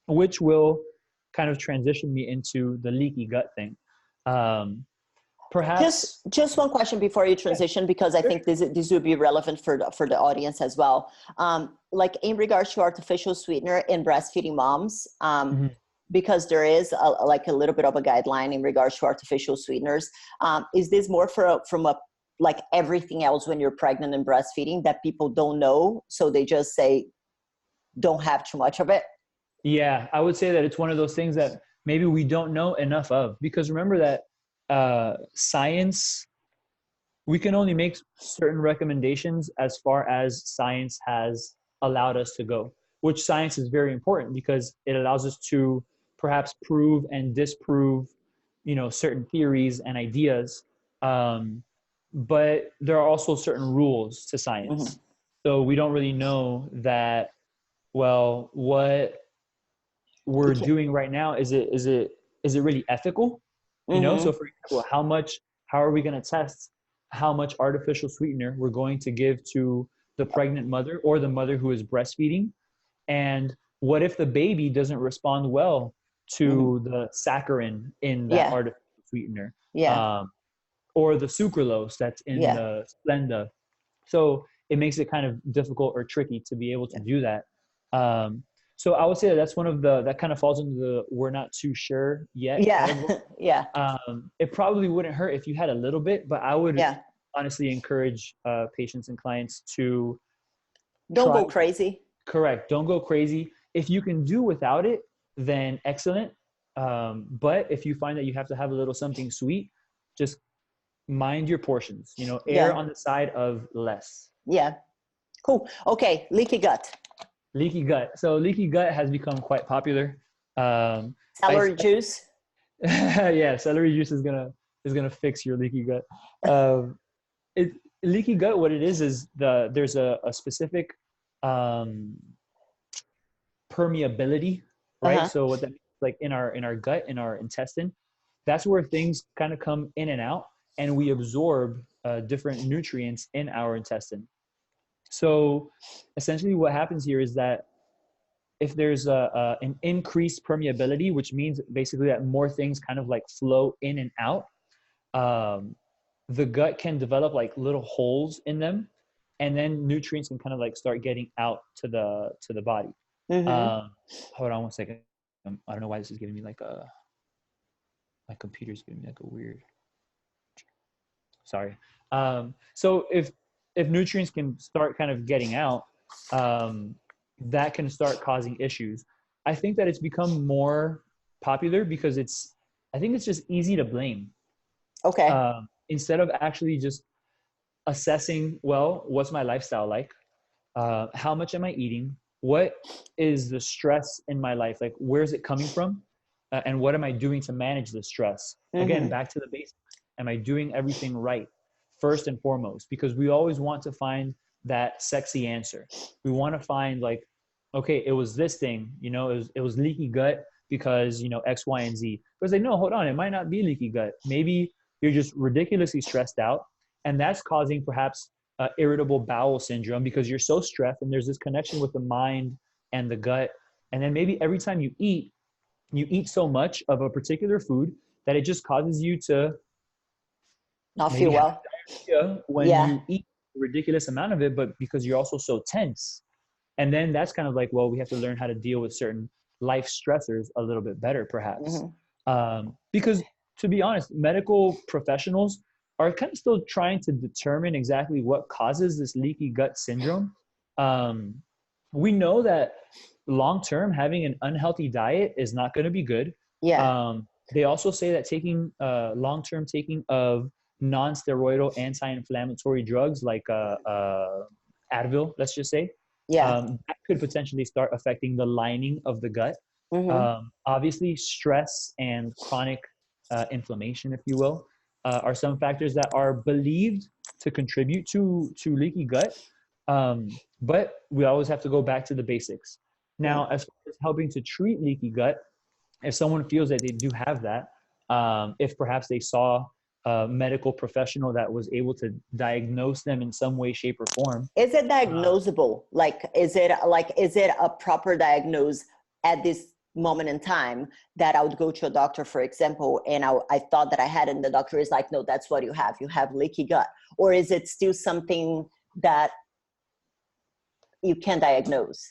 which will kind of transition me into the leaky gut thing. Perhaps just one question before you transition, because I think this would be relevant for the audience as well. Like in regards to artificial sweetener in breastfeeding moms, because there is like a little bit of a guideline in regards to artificial sweeteners. Is this more from a like everything else when you're pregnant and breastfeeding that people don't know, so they just say don't have too much of it? Yeah, I would say that it's one of those things that maybe we don't know enough of, because remember that science, we can only make certain recommendations as far as science has allowed us to go, which science is very important because it allows us to perhaps prove and disprove, certain theories and ideas. But there are also certain rules to science. So we don't really know that, well, what we're doing right now, is it really ethical? So for example, how are we going to test how much artificial sweetener we're going to give to the pregnant mother or the mother who is breastfeeding? And what if the baby doesn't respond well to the saccharin in that artificial sweetener? Or the sucralose that's in the Splenda. So it makes it kind of difficult or tricky to be able to do that. So I would say that's one of that kind of falls into the we're not too sure yet. It probably wouldn't hurt if you had a little bit, but I would honestly encourage patients and clients to don't go crazy. Correct. Don't go crazy. If you can do without it, then excellent. But if you find that you have to have a little something sweet, just mind your portions, err on the side of less. Cool. Okay. Leaky gut. So leaky gut has become quite popular. Celery juice. Celery juice is gonna fix your leaky gut. Leaky gut, what it is there's a specific permeability, right? So what that means, like in our gut, in our intestine, that's where things kind of come in and out, and we absorb different nutrients in our intestine. So essentially what happens here is that if there's an increased permeability, which means basically that more things kind of like flow in and out, the gut can develop like little holes in them, and then nutrients can kind of like start getting out to the body. Hold on one second. I don't know why this is giving me like my computer's giving me like a weird, sorry. So if nutrients can start kind of getting out, that can start causing issues. I think that it's become more popular because I think it's just easy to blame. Okay. Instead of actually just assessing, well, what's my lifestyle like? How much am I eating? What is the stress in my life? Like, where's it coming from? And what am I doing to manage the stress? Again, back to the basics. Am I doing everything right? First and foremost, because we always want to find that sexy answer. We want to find like, okay, it was this thing, it was leaky gut because, X, Y, and Z. But it's like, no, hold on. It might not be leaky gut. Maybe you're just ridiculously stressed out, and that's causing perhaps irritable bowel syndrome because you're so stressed, and there's this connection with the mind and the gut. And then maybe every time you eat, you eat so much of a particular food that it just causes you to Not feel maybe have well. diarrhea when Yeah. you eat a ridiculous amount of it, but because you're also so tense. And then that's kind of like, well, we have to learn how to deal with certain life stressors a little bit better, perhaps. Hmm. Because to be honest, medical professionals are kind of still trying to determine exactly what causes this leaky gut syndrome. Um, we know that long term, having an unhealthy diet is not going to be good. Yeah. They also say that taking long term taking of non-steroidal anti-inflammatory drugs like Advil, let's just say, Yeah. that could potentially start affecting the lining of the gut. Hmm. Obviously, stress and chronic inflammation, if you will, are some factors that are believed to contribute to leaky gut. But we always have to go back to the basics. Yeah. Now, as far as helping to treat leaky gut, if someone feels that they do have that, if perhaps they saw a medical professional that was able to diagnose them in some way, shape, or form. Is it diagnosable? Is it a proper diagnose at this moment in time that I would go to a doctor, for example, and I thought that I had it, and the doctor is like, no, that's what you have. You have leaky gut. Or is it still something that you can diagnose?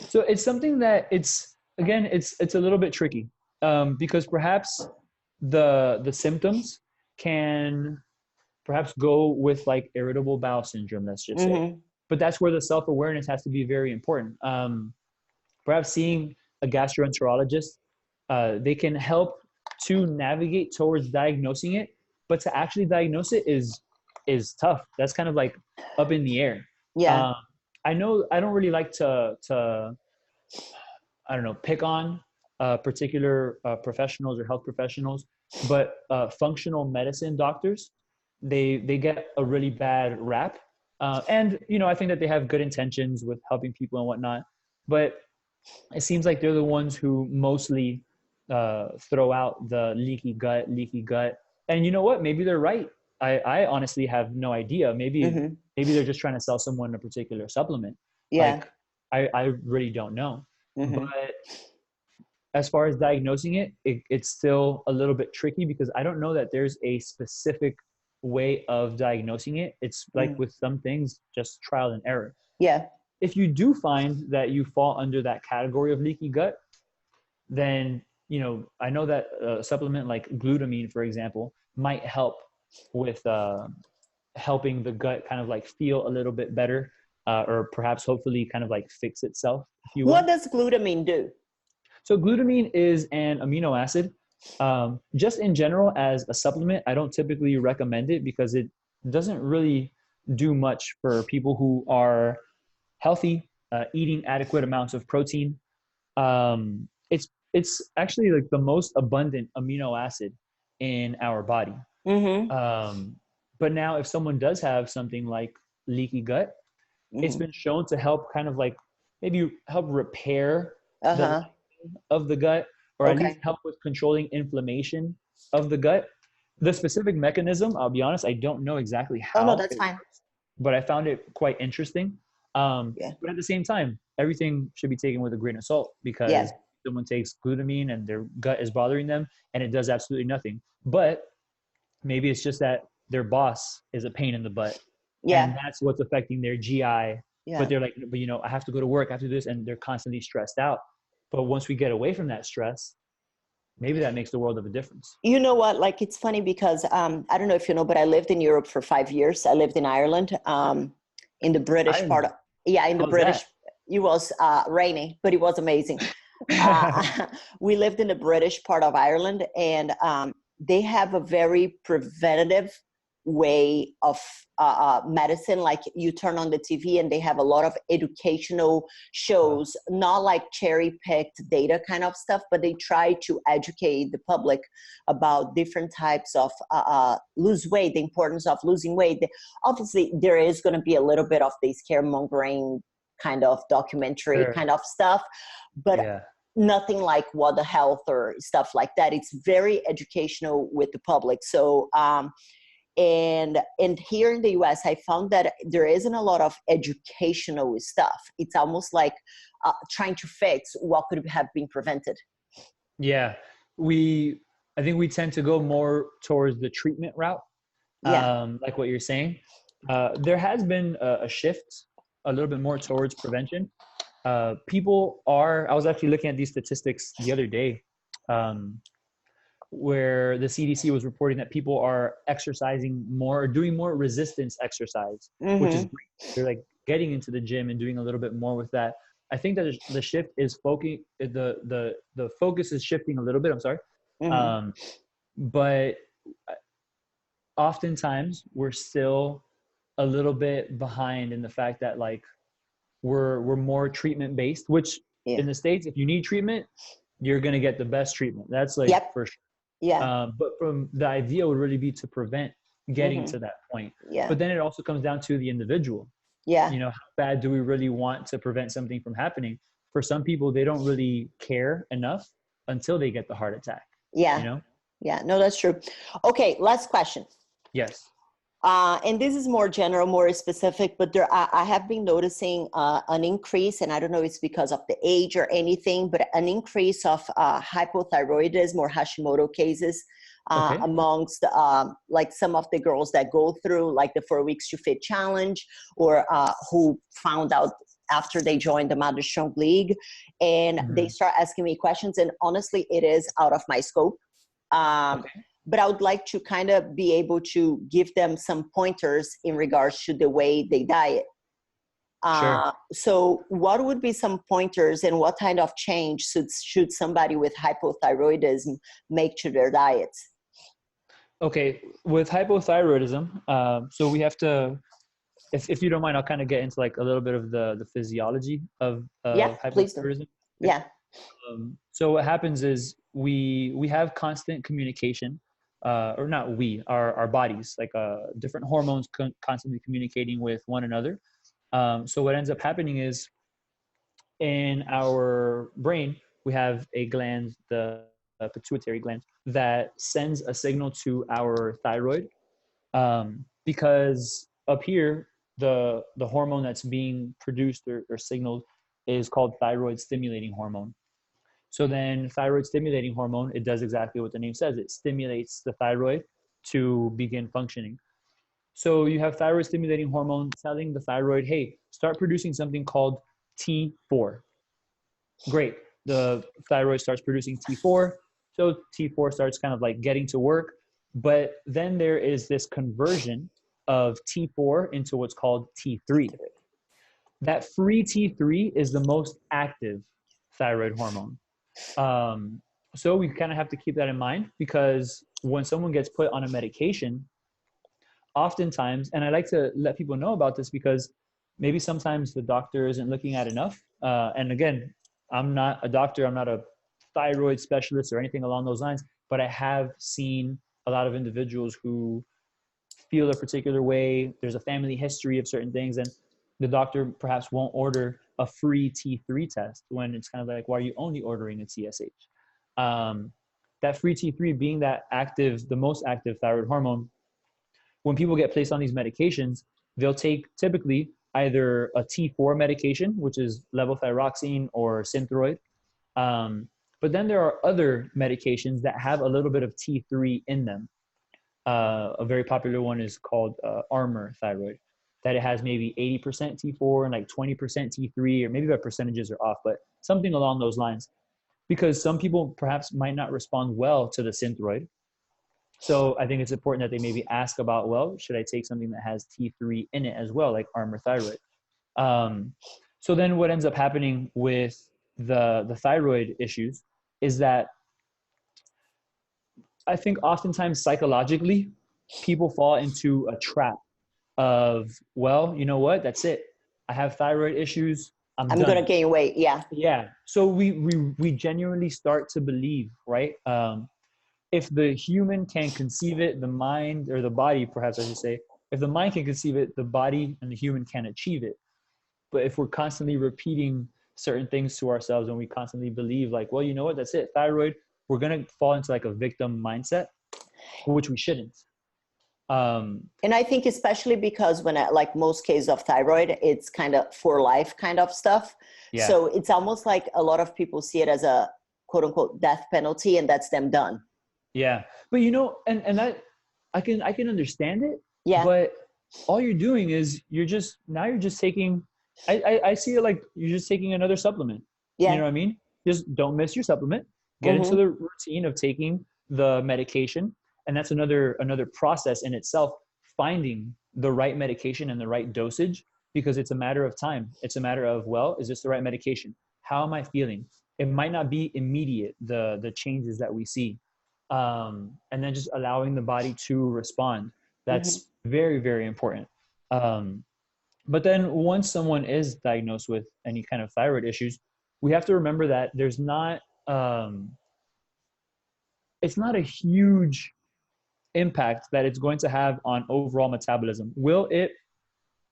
So it's something that it's a little bit tricky, because perhaps the symptoms can perhaps go with like irritable bowel syndrome, let's just say. Hmm. But that's where the self-awareness has to be very important. Perhaps seeing a gastroenterologist, they can help to navigate towards diagnosing it, but to actually diagnose it is tough. That's kind of like up in the air. Yeah. Um, I know I don't really like to I don't know, pick on particular professionals or health professionals, but functional medicine doctors, they get a really bad rap. And I think that they have good intentions with helping people and whatnot, but it seems like they're the ones who mostly throw out the leaky gut. And you know what? Maybe they're right. I honestly have no idea. Hmm. Maybe they're just trying to sell someone a particular supplement. Yeah. Like I really don't know. But Hmm. as far as diagnosing it's still a little bit tricky because I don't know that there's a specific way of diagnosing it. It's like Hmm. with some things, just trial and error. Yeah. If you do find that you fall under that category of leaky gut, then I know that a supplement like glutamine, for example, might help with helping the gut kind of like feel a little bit better, or perhaps hopefully kind of like fix itself, if you What will. does glutamine do? So glutamine is an amino acid. Just in general, as a supplement, I don't typically recommend it because it doesn't really do much for people who are healthy, eating adequate amounts of protein. It's actually like the most abundant amino acid in our body. Hmm. Um, but now, if someone does have something like leaky gut, it's Hmm. been shown to help kind of like maybe help repair the Uh-huh. lining of the gut, or at least Okay. help with controlling inflammation of the gut. The specific mechanism, I'll be honest, I don't know exactly Oh, no, how that's it fine. works, but I found it quite interesting. Yeah. But at the same time, everything should be taken with a grain of salt Yeah. because someone takes glutamine and their gut is bothering them and it does absolutely nothing. But maybe it's just that their boss is a pain in the butt Yeah. and that's what's affecting their GI. But Yeah. they're like, but I have to go to work, I have to do this, and they're constantly stressed out. But once we get away from that stress, maybe that makes the world of a difference. You know what? Like, it's funny because I don't know if you know, but I lived in Europe for 5 years. I lived in Ireland, in the British part of, Ireland, yeah, in the how's British, that? it was rainy, but it was amazing. We lived in the British part of Ireland, and they have a very preventative way of medicine. Like, you turn on the TV and they have a lot of educational Wow. shows, not like cherry picked data kind of stuff, but they try to educate the public about different types of lose weight, the importance of losing weight. Obviously, there is going to be a little bit of the scaremongering kind of documentary Sure. kind of stuff, but Yeah. nothing like What the Health or stuff like that. It's very educational with the public. So and here in the US, I found that there isn't a lot of educational stuff. It's almost like trying to fix what could have been prevented. Yeah, I think we tend to go more towards the treatment route, Yeah. like what you're saying. There has been a shift a little bit more towards prevention. I was actually looking at these statistics the other day, um, where the CDC was reporting that people are exercising more, or doing more resistance exercise, which is Mm-hmm. great. They're like getting into the gym and doing a little bit more with that. I think that the shift is the focus is shifting a little bit. I'm sorry, Mm-hmm. um, but oftentimes we're still a little bit behind in the fact that like we're more treatment based, which Yeah. in the States, if you need treatment, you're going to get the best treatment. That's like Yep. for sure. Yeah. But from the idea would really be to prevent getting Mm-hmm. to that point. Yeah. But then it also comes down to the individual. Yeah. You know, how bad do we really want to prevent something from happening? For some people, they don't really care enough until they get the heart attack, you Yeah. know? Yeah. No, that's true. Okay. Last question. Yes. And this is more general, more specific, but I have been noticing an increase, and I don't know if it's because of the age or anything, but an increase of hypothyroidism or Hashimoto cases Okay. amongst like some of the girls that go through like the 4 weeks to fit challenge, or who found out after they joined the Mother Strong League, and they Mhm. start asking me questions, and honestly, it is out of my scope. Um, Okay. but I would like to kind of be able to give them some pointers in regards to the way they diet. Sure. So what would be some pointers, and what kind of change should somebody with hypothyroidism make to their diets? Okay. With hypothyroidism, so we have to, if you don't mind, I'll kind of get into like a little bit of the physiology Yeah, of please do. hypothyroidism. Okay. Yeah. So what happens is we have constant communication, or not we, our bodies, like different hormones constantly communicating with one another. So what ends up happening is in our brain, we have a gland, the pituitary gland, that sends a signal to our thyroid, because up here, the hormone that's being produced or signaled is called thyroid stimulating hormone. So then thyroid stimulating hormone, it does exactly what the name says. It stimulates the thyroid to begin functioning. So you have thyroid stimulating hormone telling the thyroid, hey, start producing something called T4. Great. The thyroid starts producing T4. So T4 starts kind of like getting to work. But then there is this conversion of T4 into what's called T3. That free T3 is the most active thyroid hormone. Um, so we kind of have to keep that in mind, because when someone gets put on a medication, oftentimes, and I like to let people know about this because maybe sometimes the doctor isn't looking at enough. And again, I'm not a doctor, I'm not a thyroid specialist or anything along those lines, but I have seen a lot of individuals who feel a particular way. There's a family history of certain things, and the doctor perhaps won't order a free T3 test when it's kind of like, why are you only ordering a TSH? Um, that free T3 being that active, the most active thyroid hormone, when people get placed on these medications, they'll take typically either a T4 medication, which is levothyroxine or Synthroid. Um, but then there are other medications that have a little bit of T3 in them. A very popular one is called Armour Thyroid, that it has maybe 80% T4 and like 20% T3, or maybe the percentages are off, but something along those lines. Because some people perhaps might not respond well to the Synthroid. So I think it's important that they maybe ask about, well, should I take something that has T3 in it as well, like Armour Thyroid? Um, so then what ends up happening with the thyroid issues is that I think oftentimes psychologically, people fall into a trap of, well, you know what? That's it. I have thyroid issues. I'm I'm gonna done. gain weight. Yeah. Yeah. So we genuinely start to believe, right? If the human can conceive it, the mind, or the body, perhaps I should say, if the mind can conceive it, the body and the human can achieve it. But if we're constantly repeating certain things to ourselves and we constantly believe like, well, you know what? That's it. Thyroid. We're gonna fall into like a victim mindset, which we shouldn't. Um, And I think especially because when like most cases of thyroid, it's kind of for life kind of stuff. yeah. So it's almost like a lot of people see it as a quote unquote death penalty, and that's them done. Yeah. But you know, and that I can understand it, Yeah. but all you're doing is you're just taking, I see it like you're just taking another supplement. You know Yeah. what I mean? Just don't miss your supplement. Get into Mm-hmm. the routine of taking the medication. And that's another process in itself, finding the right medication and the right dosage, because it's a matter of time. It's a matter of, well, is this the right medication? How am I feeling? It might not be immediate, the changes that we see. And then just allowing the body to respond. Mm-hmm. That's very, very important. Um, but then once someone is diagnosed with any kind of thyroid issues, we have to remember that there's not, it's not a huge impact that it's going to have on overall metabolism. Will it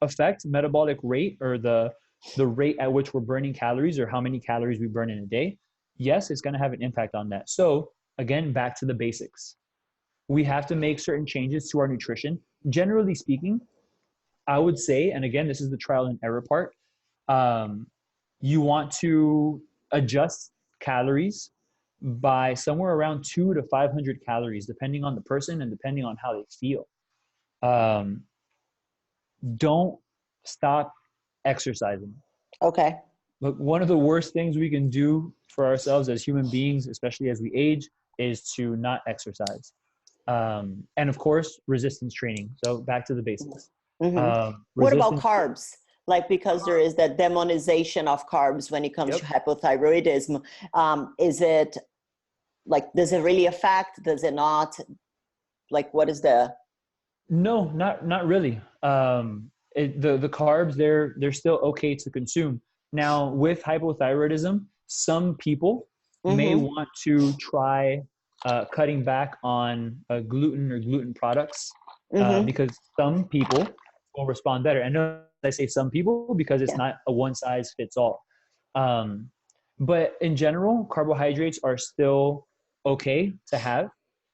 affect metabolic rate, or the rate at which we're burning calories, or how many calories we burn in a day? Yes, it's going to have an impact on that. So again, back to the basics. We have to make certain changes to our nutrition. Generally speaking, I would say, and again, this is the trial and error part, you want to adjust calories by somewhere around 200 to 500 calories, depending on the person and depending on how they feel. Um, don't stop exercising. Okay. Look, one of the worst things we can do for ourselves as human beings, especially as we age, is to not exercise. And of course, resistance training. So back to the basics. Mm-hmm. What about Resistance. carbs? Like, because there is that demonization of carbs when it comes Yep. to hypothyroidism. Is it like, does it really affect? Does it not? Like, what is the? No, not really. The carbs, they're still okay to consume. Now with hypothyroidism, some people may Mm-hmm. want to try cutting back on gluten or gluten products, Mm-hmm. because some people will respond better. And notice I say some people because it's Yeah. not a one size fits all. Um, but in general, carbohydrates are still okay to have.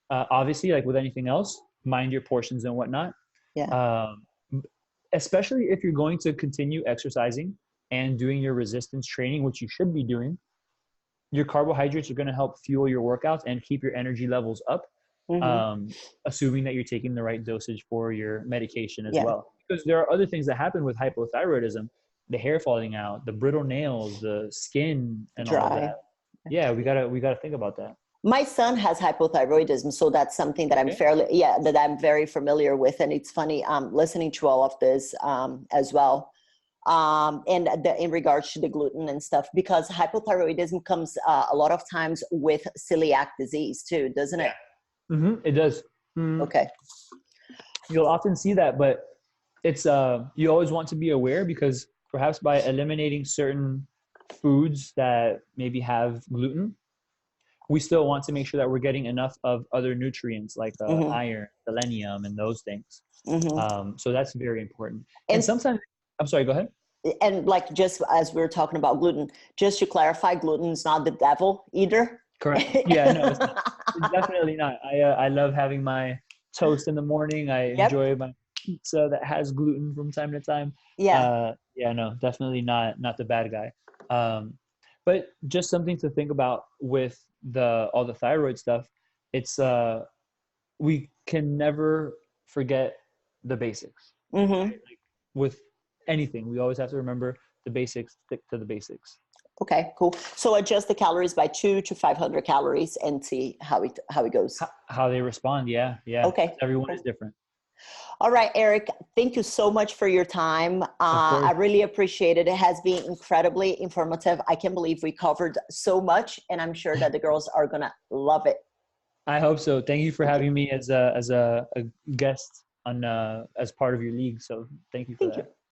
Obviously, like with anything else, mind your portions and whatnot. Yeah. Um, Especially if you're going to continue exercising and doing your resistance training, which you should be doing, your carbohydrates are going to help fuel your workouts and keep your energy levels up, Mm-hmm. um, assuming that you're taking the right dosage for your medication as Yeah. well. Because there are other things that happen with hypothyroidism, the hair falling out, the brittle nails, the skin, and all of Dry. that. Yeah, we gotta think about that. My son has hypothyroidism, so that's something that Okay. that I'm very familiar with. And it's funny listening to all of this as well. And in regards to the gluten and stuff, because hypothyroidism comes a lot of times with celiac disease too, doesn't it? It does. Okay. You'll often see that, but it's you always want to be aware, because perhaps by eliminating certain foods that maybe have gluten, we still want to make sure that we're getting enough of other nutrients like Mm-hmm. iron, selenium, and those things. Mm-hmm. So that's very important. And And sometimes, I'm sorry, go ahead. like, just as we were talking about gluten, just to clarify, gluten is not the devil either. Correct. Yeah, no, it's not. It's definitely not. I love having my toast in the morning. I Yep. enjoy my pizza that has gluten from time to time. Yeah. Yeah, no, definitely not the bad guy. But just something to think about with all the thyroid stuff. It's we can never forget the basics. Mm-hmm. Like with anything, we always have to remember the basics. Stick to the basics. Okay, cool. So adjust the calories by 200 to 500 calories and see how it goes. How they respond, yeah. Okay. Everyone Cool. is different. All right, Erik, thank you so much for your time. Of course. I really appreciate it. It has been incredibly informative. I can't believe we covered so much, and I'm sure that the girls are going to love it. I hope so. Thank you for Thank you. having me as a guest on as part of your league. So thank you for Thank that. you.